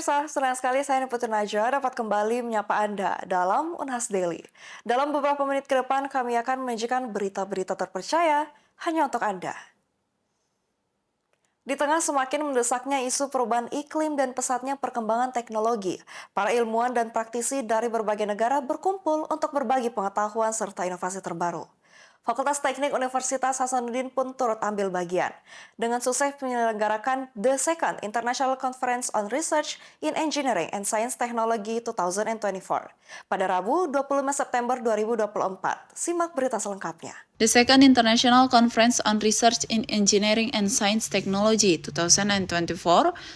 pemirsa, senang sekali saya Putri Najwa dapat kembali menyapa Anda dalam Unhas Daily. Dalam beberapa menit ke depan kami akan menyajikan berita-berita terpercaya hanya untuk Anda. Di tengah semakin mendesaknya isu perubahan iklim dan pesatnya perkembangan teknologi, para ilmuwan dan praktisi dari berbagai negara berkumpul untuk berbagi pengetahuan serta inovasi terbaru. Fakultas Teknik Universitas Hasanuddin pun turut ambil bagian dengan sukses menyelenggarakan The Second International Conference on Research in Engineering and Science Technology 2024 pada Rabu 25 September 2024. Simak berita selengkapnya. The Second International Conference on Research in Engineering and Science Technology 2024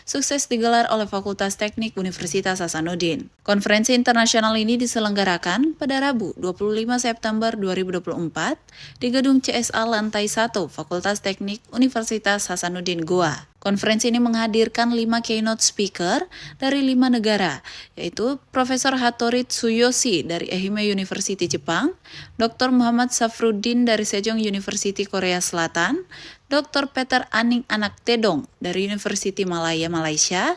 sukses digelar oleh Fakultas Teknik Universitas Hasanuddin. Konferensi internasional ini diselenggarakan pada Rabu 25 September 2024 di Gedung CSA Lantai 1 Fakultas Teknik Universitas Hasanuddin Goa. Konferensi ini menghadirkan 5 keynote speaker dari 5 negara, yaitu Profesor Hattori Tsuyoshi dari Ehime University Jepang, Dr. Muhammad Safruddin dari Sejong University Korea Selatan, Dr. Peter Aning Anak Tedong dari University Malaya Malaysia,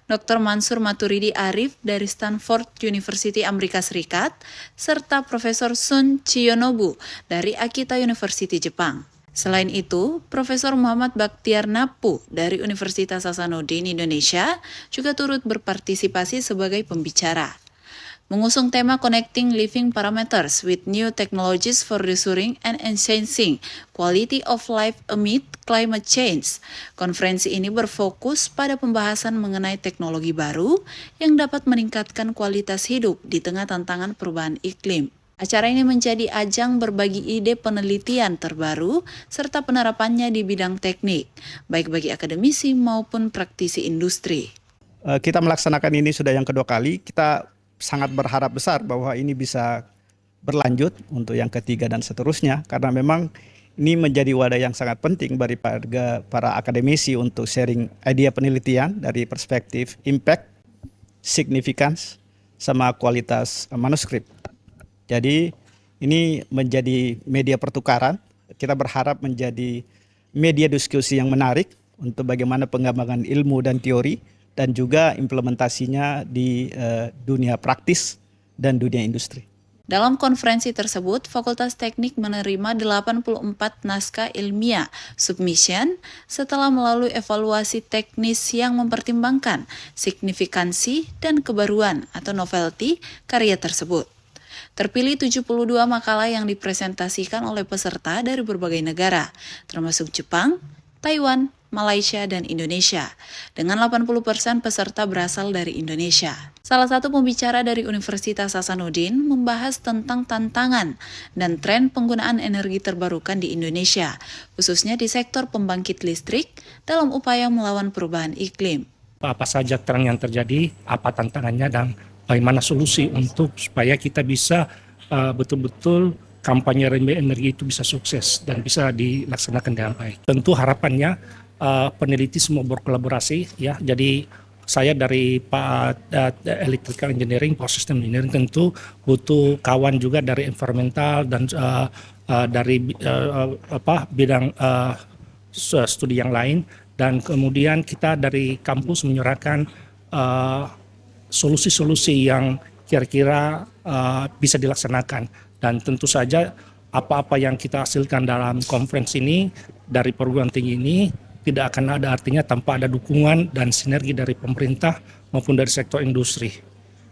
Dr. Mansur Maturidi Arif dari Stanford University Amerika Serikat, serta Profesor Sun Chiyonobu dari Akita University Jepang. Selain itu, Profesor Muhammad Bakhtiar Napu dari Universitas Hasanuddin Indonesia juga turut berpartisipasi sebagai pembicara. Mengusung tema Connecting Living Parameters with New Technologies for Restoring and Enhancing Quality of Life Amid Climate Change, konferensi ini berfokus pada pembahasan mengenai teknologi baru yang dapat meningkatkan kualitas hidup di tengah tantangan perubahan iklim. Acara ini menjadi ajang berbagi ide penelitian terbaru serta penerapannya di bidang teknik, baik bagi akademisi maupun praktisi industri. Kita melaksanakan ini sudah yang kedua kali. Kita sangat berharap besar bahwa ini bisa berlanjut untuk yang ketiga dan seterusnya, karena memang ini menjadi wadah yang sangat penting bagi para akademisi untuk sharing ide penelitian dari perspektif impact, significance, sama kualitas manuskrip. Jadi ini menjadi media pertukaran. Kita berharap menjadi media diskusi yang menarik untuk bagaimana pengembangan ilmu dan teori dan juga implementasinya di dunia praktis dan dunia industri. Dalam konferensi tersebut, Fakultas Teknik menerima 84 naskah ilmiah submission setelah melalui evaluasi teknis yang mempertimbangkan signifikansi dan kebaruan atau novelty karya tersebut. Terpilih 72 makalah yang dipresentasikan oleh peserta dari berbagai negara, termasuk Jepang, Taiwan, Malaysia, dan Indonesia. Dengan 80% peserta berasal dari Indonesia. Salah satu pembicara dari Universitas Hasanuddin membahas tentang tantangan dan tren penggunaan energi terbarukan di Indonesia, khususnya di sektor pembangkit listrik dalam upaya melawan perubahan iklim. Apa saja tren yang terjadi, apa tantangannya, dan bagaimana solusi untuk supaya kita bisa betul-betul kampanye renewable energi itu bisa sukses dan bisa dilaksanakan dengan baik. Tentu harapannya peneliti semua berkolaborasi, ya. Jadi saya dari Pak Electrical Engineering, Power System Engineering tentu butuh kawan juga dari environmental dan dari bidang studi yang lain, dan kemudian kita dari kampus menyerahkan solusi-solusi yang kira-kira bisa dilaksanakan. Dan tentu saja apa-apa yang kita hasilkan dalam konferensi ini dari perguruan tinggi ini tidak akan ada artinya tanpa ada dukungan dan sinergi dari pemerintah maupun dari sektor industri.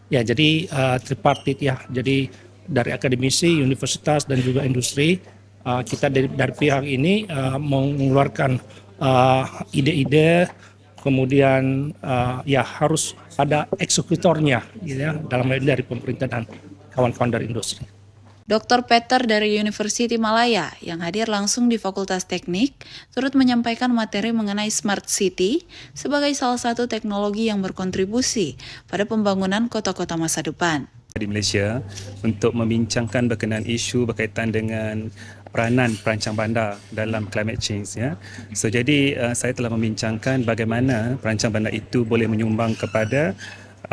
Ya, jadi tripartit, ya. Jadi dari akademisi, universitas, dan juga industri, kita dari pihak ini mengeluarkan ide-ide. Kemudian ya harus ada eksekutornya, ya, dalam hal ini dari pemerintah dan kawan-kawan dari industri. Dr. Peter dari University Malaya yang hadir langsung di Fakultas Teknik turut menyampaikan materi mengenai Smart City sebagai salah satu teknologi yang berkontribusi pada pembangunan kota-kota masa depan. Di Malaysia untuk membincangkan berkenaan isu berkaitan dengan peranan perancang bandar dalam climate change, ya. Jadi saya telah membincangkan bagaimana perancang bandar itu boleh menyumbang kepada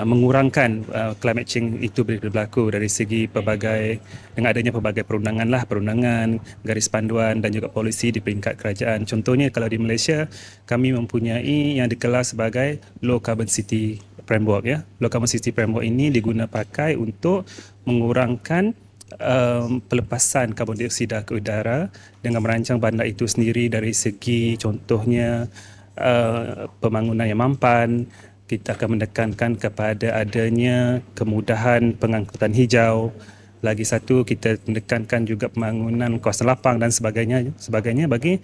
mengurangkan climate change itu berlaku dari segi dengan adanya pelbagai perundangan, garis panduan dan juga polisi di peringkat kerajaan. Contohnya kalau di Malaysia, kami mempunyai yang dikelar sebagai Low Carbon City Framework. Low Carbon City Framework ini diguna pakai untuk mengurangkan pelepasan karbon dioksida ke udara dengan merancang bandar itu sendiri dari segi contohnya pembangunan yang mampan. Kita akan menekankan kepada adanya kemudahan pengangkutan hijau. Lagi satu, kita menekankan juga pembangunan kawasan lapang dan sebagainya bagi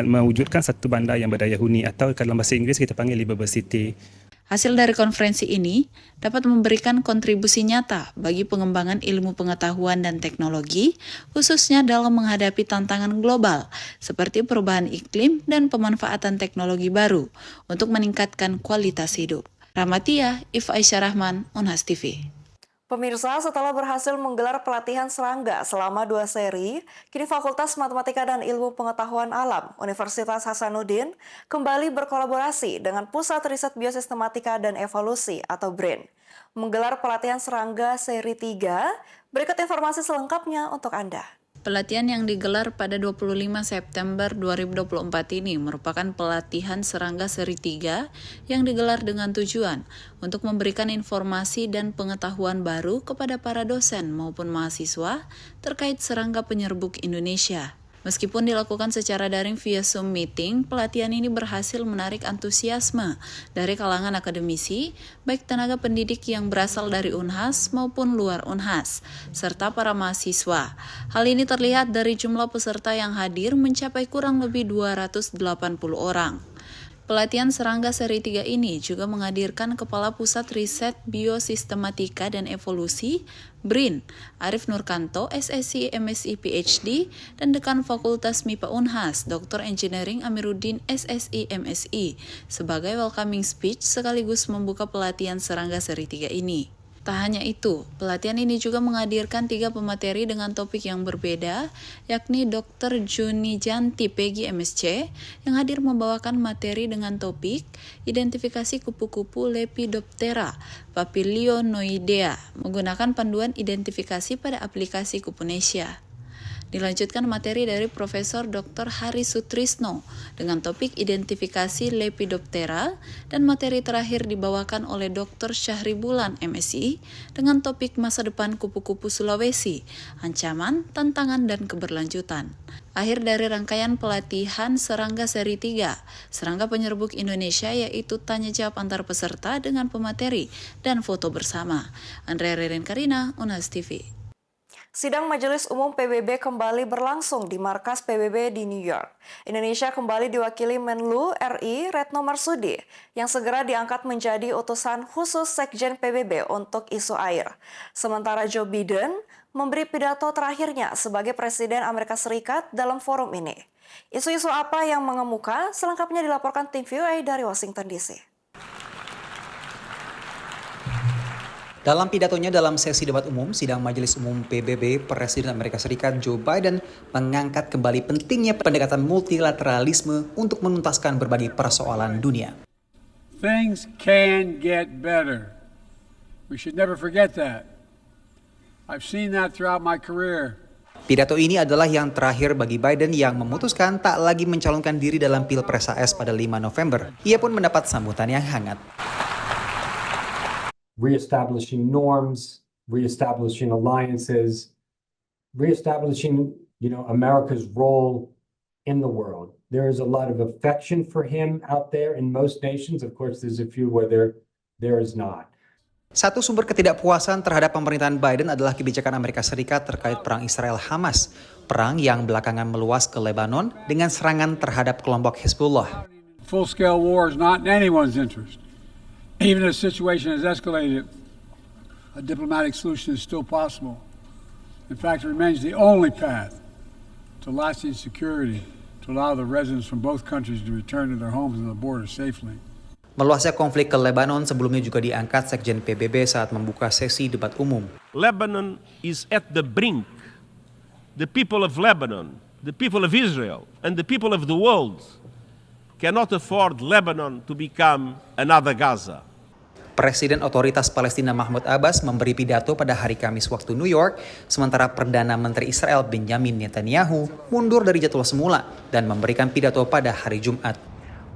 mewujudkan satu bandar yang berdaya huni atau dalam bahasa Inggeris kita panggil livable city. Hasil dari konferensi ini dapat memberikan kontribusi nyata bagi pengembangan ilmu pengetahuan dan teknologi, khususnya dalam menghadapi tantangan global seperti perubahan iklim dan pemanfaatan teknologi baru untuk meningkatkan kualitas hidup. Rahmatia, If Aisyah Rahman, Unhas TV. Pemirsa, setelah berhasil menggelar pelatihan serangga selama 2 seri, kini Fakultas Matematika dan Ilmu Pengetahuan Alam Universitas Hasanuddin kembali berkolaborasi dengan Pusat Riset Biosistematika dan Evolusi atau BRIN, menggelar pelatihan serangga seri 3. Berikut informasi selengkapnya untuk Anda. Pelatihan yang digelar pada 25 September 2024 ini merupakan pelatihan serangga seri 3 yang digelar dengan tujuan untuk memberikan informasi dan pengetahuan baru kepada para dosen maupun mahasiswa terkait serangga penyerbuk Indonesia. Meskipun dilakukan secara daring via Zoom meeting, pelatihan ini berhasil menarik antusiasme dari kalangan akademisi, baik tenaga pendidik yang berasal dari Unhas maupun luar Unhas, serta para mahasiswa. Hal ini terlihat dari jumlah peserta yang hadir mencapai kurang lebih 280 orang. Pelatihan serangga seri 3 ini juga menghadirkan Kepala Pusat Riset Biosistematika dan Evolusi, BRIN, Arif Nurkanto, SSC, MSI, PhD, dan Dekan Fakultas MIPA Unhas, Dr. Engineering Amiruddin, SSI, MSI, sebagai welcoming speech sekaligus membuka pelatihan serangga seri 3 ini. Tak hanya itu, pelatihan ini juga menghadirkan 3 pemateri dengan topik yang berbeda, yakni Dr. Juni Janti Pegi MSc, yang hadir membawakan materi dengan topik identifikasi kupu-kupu Lepidoptera papilionoidea, menggunakan panduan identifikasi pada aplikasi Kupunesia. Dilanjutkan materi dari Profesor Dr. Hari Sutrisno dengan topik identifikasi Lepidoptera, dan materi terakhir dibawakan oleh Dr. Syahribulan MSI dengan topik masa depan kupu-kupu Sulawesi, ancaman, tantangan, dan keberlanjutan. Akhir dari rangkaian pelatihan serangga seri 3, serangga penyerbuk Indonesia, yaitu tanya jawab antar peserta dengan pemateri dan foto bersama. Andrea Reren Karina, Unhas TV. Sidang Majelis Umum PBB kembali berlangsung di markas PBB di New York. Indonesia kembali diwakili Menlu RI Retno Marsudi yang segera diangkat menjadi utusan khusus Sekjen PBB untuk isu air. Sementara Joe Biden memberi pidato terakhirnya sebagai Presiden Amerika Serikat dalam forum ini. Isu-isu apa yang mengemuka? Selengkapnya dilaporkan tim VOA dari Washington DC. Dalam pidatonya dalam sesi debat umum sidang Majelis Umum PBB, Presiden Amerika Serikat Joe Biden mengangkat kembali pentingnya pendekatan multilateralisme untuk menuntaskan berbagai persoalan dunia. Things can get better. We should never forget that. I've seen that throughout my career. Pidato ini adalah yang terakhir bagi Biden yang memutuskan tak lagi mencalonkan diri dalam Pilpres AS pada 5 November. Ia pun mendapat sambutan yang hangat. Reestablishing norms, reestablishing alliances, reestablishing, America's role in the world. There is a lot of affection for him out there in most nations. Of course, there's a few where there is not. Satu sumber ketidakpuasan terhadap pemerintahan Biden adalah kebijakan Amerika Serikat terkait perang Israel-Hamas, perang yang belakangan meluas ke Lebanon dengan serangan terhadap kelompok Hezbollah. Full-scale war is not in anyone's interest. Even if the situation has escalated, a diplomatic solution is still possible. In fact, it remains the only path to lasting security to allow the residents from both countries to return to their homes and the border safely. Meluasnya konflik ke Lebanon sebelumnya juga diangkat Sekjen PBB saat membuka sesi debat umum. Lebanon is at the brink. The people of Lebanon, the people of Israel, and the people of the world cannot afford Lebanon to become another Gaza. Presiden Otoritas Palestina Mahmud Abbas memberi pidato pada hari Kamis waktu New York, sementara Perdana Menteri Israel Benjamin Netanyahu mundur dari jadwal semula dan memberikan pidato pada hari Jumat.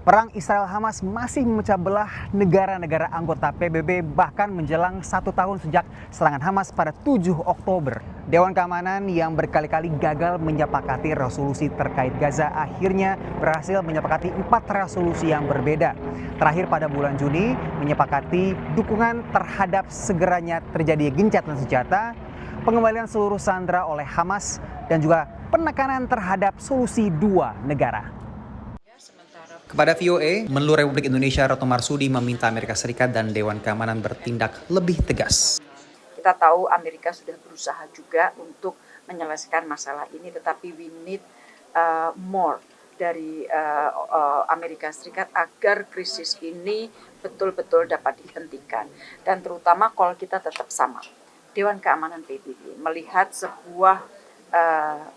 Perang Israel-Hamas masih memecah belah negara-negara anggota PBB bahkan menjelang 1 tahun sejak serangan Hamas pada 7 Oktober. Dewan Keamanan yang berkali-kali gagal menyepakati resolusi terkait Gaza akhirnya berhasil menyepakati 4 resolusi yang berbeda. Terakhir pada bulan Juni menyepakati dukungan terhadap segeranya terjadi gencatan senjata, pengembalian seluruh sandera oleh Hamas, dan juga penekanan terhadap solusi 2 negara. Kepada VOA, Menlu Republik Indonesia Retno Marsudi meminta Amerika Serikat dan Dewan Keamanan bertindak lebih tegas. Kita tahu Amerika sudah berusaha juga untuk menyelesaikan masalah ini, tetapi we need more dari Amerika Serikat agar krisis ini betul-betul dapat dihentikan. Dan terutama kalau kita tetap sama. Dewan Keamanan PBB melihat sebuah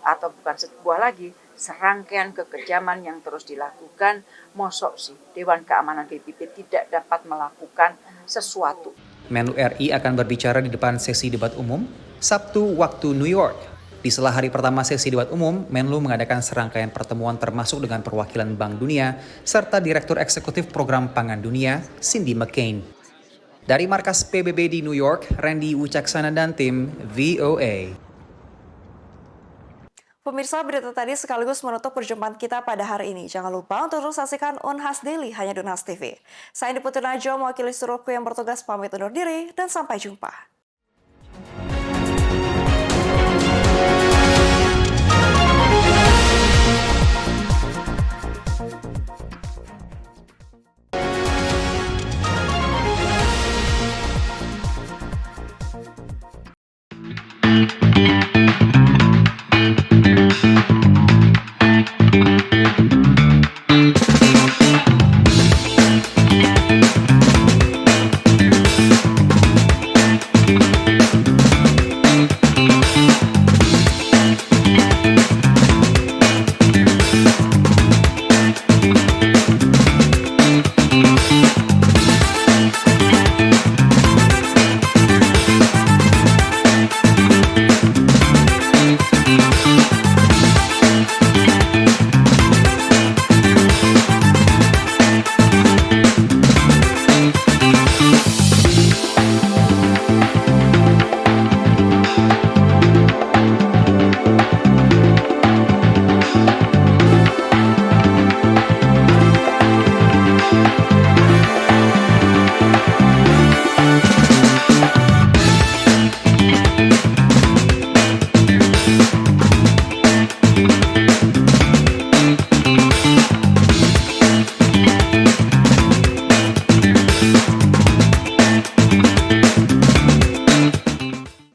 atau bukan sebuah lagi, serangkaian kekejaman yang terus dilakukan, mosok sih Dewan Keamanan PBB tidak dapat melakukan sesuatu. Menlu RI akan berbicara di depan sesi debat umum Sabtu waktu New York. Di sela hari pertama sesi debat umum, Menlu mengadakan serangkaian pertemuan termasuk dengan perwakilan Bank Dunia serta Direktur Eksekutif Program Pangan Dunia, Cindy McCain. Dari markas PBB di New York, Randy Wucaksana dan tim VOA. Pemirsa, berita tadi sekaligus menutup perjumpaan kita pada hari ini. Jangan lupa untuk terus saksikan Unhas Daily hanya di Unhas TV. Saya Putri Najwa, mewakili seluruh kru yang bertugas pamit undur diri dan sampai jumpa.